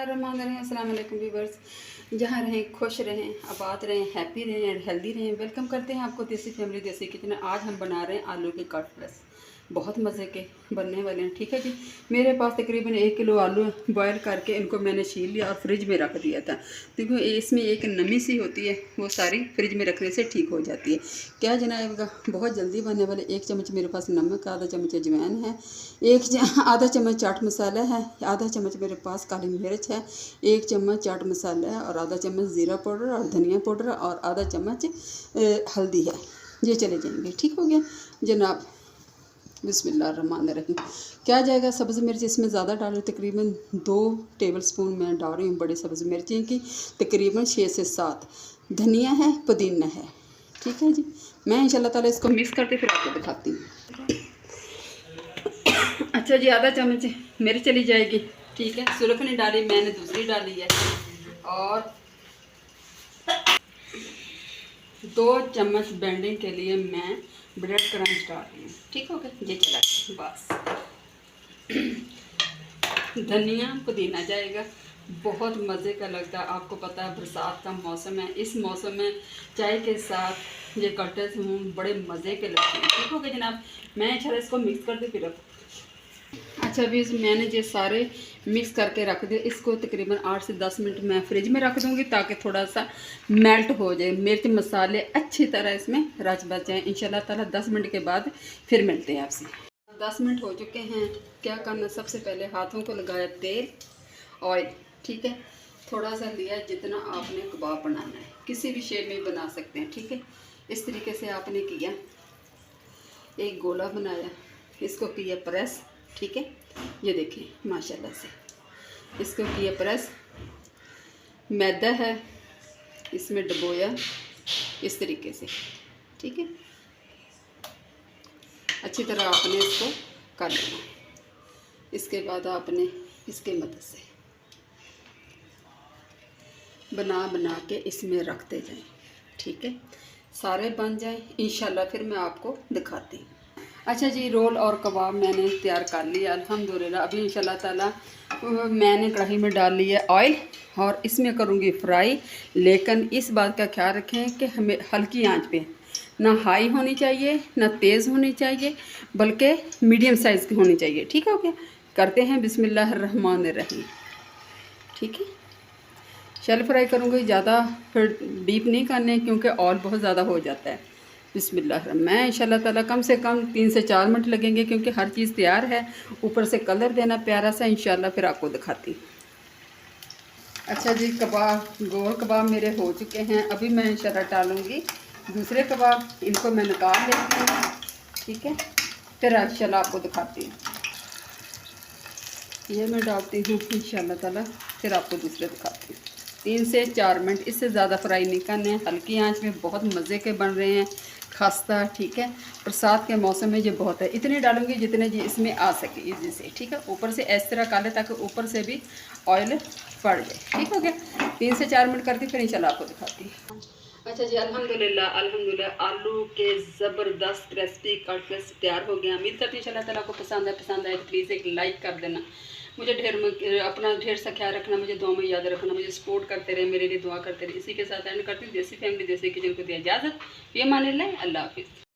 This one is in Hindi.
बिस्मिल्लाहिर्रहमानिर्रहीम। अस्सलाम वालेकुम व्यूअर्स, जहाँ रहें खुश रहें, आबाद रहें, हैप्पी रहें, हेल्दी रहें। वेलकम करते हैं आपको देसी फैमिली देसी किचन। आज हम बना रहे हैं आलू के कटलेट्स, बहुत मज़े के बनने वाले हैं। ठीक है जी, मेरे पास तकरीबन 1 किलो आलू बॉयल करके इनको मैंने छील लिया और फ्रिज में रख दिया था। क्योंकि इसमें एक नमी सी होती है, वो सारी फ्रिज में रखने से ठीक हो जाती है। क्या जनाब, बहुत जल्दी बनने वाले। 1 चम्मच मेरे पास नमक, आधा चम्मच अजवाइन है, आधा चम्मच चाट मसाला है, आधा चम्मच मेरे पास काली मिर्च है, 1 चम्मच चाट मसाला है और आधा चम्मच ज़ीरा पाउडर और धनिया पाउडर और आधा चम्मच हल्दी है। ये चले जाएंगे। ठीक हो गया जनाब। बिस्मिल्लाहिर्रहमानिर्रहीम। क्या जाएगा, सब्ज़ मिर्च इसमें ज़्यादा डाल रही, तकरीबन 2 टेबलस्पून मैं डाल रही हूँ बड़ी सब्ज़ मिर्चें की, तकरीबन 6 से 7। धनिया है, पुदीना है। ठीक है जी, मैं इंशाल्लाह ताला इसको मिक्स करके फिर आपको दिखाती हूँ। अच्छा जी, आधा चम्मच मिर्च चली जाएगी। ठीक है, सुरख नहीं डाली, मैंने दूसरी डाली है। और 2 चम्मच बेंडिंग के लिए मैं ब्रेड क्रम्स डाल रही हूँ। ठीक हो गया, ये चला बस। धनिया पुदीना जाएगा, बहुत मज़े का लगता है। आपको पता है बरसात का मौसम है, इस मौसम में चाय के साथ ये कटलेट्स बड़े मज़े के लगते हैं। ठीक हो गया जनाब, मैं अच्छा इसको मिक्स कर दे फिर। अच्छा, अभी मैंने ये सारे मिक्स करके रख दिए। इसको तकरीबन 8 से 10 मिनट मैं फ्रिज में रख दूँगी ताकि थोड़ा सा मेल्ट हो जाए, मिर्च मसाले अच्छी तरह इसमें रच बच जाएँ। इंशाल्लाह ताला 10 मिनट के बाद फिर मिलते हैं आपसे। 10 मिनट हो चुके हैं। क्या करना, सबसे पहले हाथों को लगाया तेल, ऑयल। ठीक है, थोड़ा सा लिया जितना आपने कबाब बनाना है, किसी भी शेप में बना सकते हैं। ठीक है, इस तरीके से आपने किया, एक गोला बनाया, इसको किया प्रेस। ठीक है, ये देखें माशाल्लाह से इसको किया प्रेस। मैदा है, इसमें डुबोया इस तरीके से। ठीक है, अच्छी तरह आपने इसको कर लेना। इसके बाद आपने इसके मदद से बना बना के इसमें रखते जाएं। ठीक है, सारे बन जाएं इंशाल्लाह, फिर मैं आपको दिखाती हूँ। अच्छा जी, रोल और कबाब मैंने तैयार कर लिया अल्हम्दुलिल्लाह। अभी इंशाल्लाह ताला मैंने कढ़ाई में डाल लिया ऑयल और इसमें करूँगी फ्राई। लेकिन इस बात का ख्याल रखें कि हमें हल्की आंच पे, ना हाई होनी चाहिए ना तेज़ होनी चाहिए, बल्कि मीडियम साइज़ की होनी चाहिए। ठीक है, ओके, करते हैं बिस्मिल्लाहिर्रहमानिर्रहीम। ठीक है, शैलो फ्राई करूँगी, ज़्यादा फिर डीप नहीं करने क्योंकि ऑयल बहुत ज़्यादा हो जाता है। बिस्मिल्लाह, मैं इंशाल्लाह ताला कम से कम 3 से 4 मिनट लगेंगे क्योंकि हर चीज़ तैयार है। ऊपर से कलर देना प्यारा सा, इंशाल्लाह फिर आपको दिखाती। अच्छा जी, कबाब, गोल कबाब मेरे हो चुके हैं। अभी मैं इंशाल्लाह डालूँगी दूसरे कबाब, इनको मैं निकाल लेती हूँ। ठीक है, फिर इंशाल्लाह आपको दिखाती हूँ। ये मैं डालती हूँ इंशाल्लाह ताला, फिर आपको दूसरे दिखाती हूँ। 3 से 4 मिनट, इससे ज़्यादा फ्राई नहीं करने, हल्की आंच में बहुत मज़े के बन रहे हैं, खस्ता। ठीक है, बरसात के मौसम में ये बहुत है। इतने डालूंगी जितने जी इसमें आ सके इजी से। ठीक है, ऊपर से इस तरह कर ले ताकि ऊपर से भी ऑयल पड़ जाए। ठीक हो गया, 3 से 4 मिनट करती फिर इंशाल्लाह आपको दिखाती हूँ। अच्छा जी, अल्हम्दुलिल्लाह अल्हम्दुलिल्लाह, आलू के ज़बरदस्त क्रिस्पी कटलेट्स तैयार हो गया। उम्मीद करती हूँ इंशाल्लाह ताला आपको पसंद आए तो प्लीज़ एक लाइक कर देना। मुझे अपना ढेर सा ख्याल रखना, मुझे दुआ में याद रखना, मुझे सपोर्ट करते रहे, मेरे लिए दुआ करते रहे। इसी के साथ एंड करती हूँ देसी फैमिली देसी किचन को दिया इजाज़त। ये मान अल्लाह हाफिज़।